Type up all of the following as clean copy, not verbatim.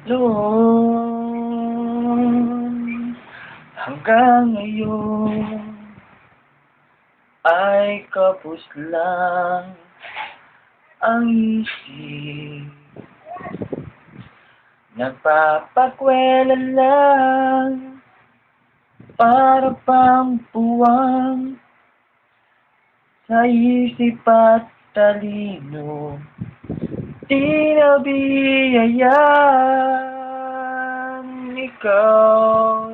Noon hanggang ngayon ay kapos lang ang isip. Nagpapakwela lang para pang puwang sa isip at talino. Di nabiyayaan ikaw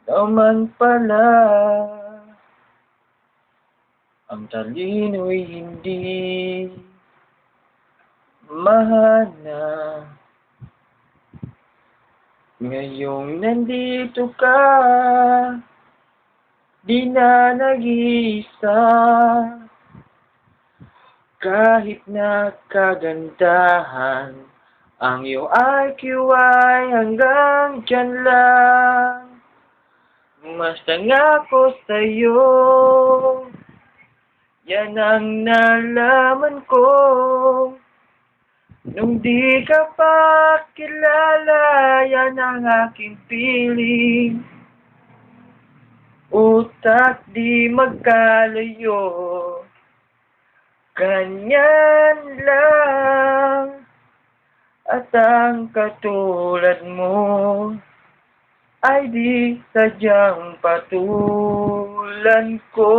naman pala. Ang talino'y hindi mahana. Ngayong nandito ka, di na nag-iisa. Kahit na kagandahan, ang iyong IQ ay hanggang dyan lang. Mas nangako sa'yo, yan ang nalaman ko. Nung di ka pa kilala, yan ang aking piling. Utak di magkalayo, ganyan lang. At ang katulad mo ay di sadyang patulan ko.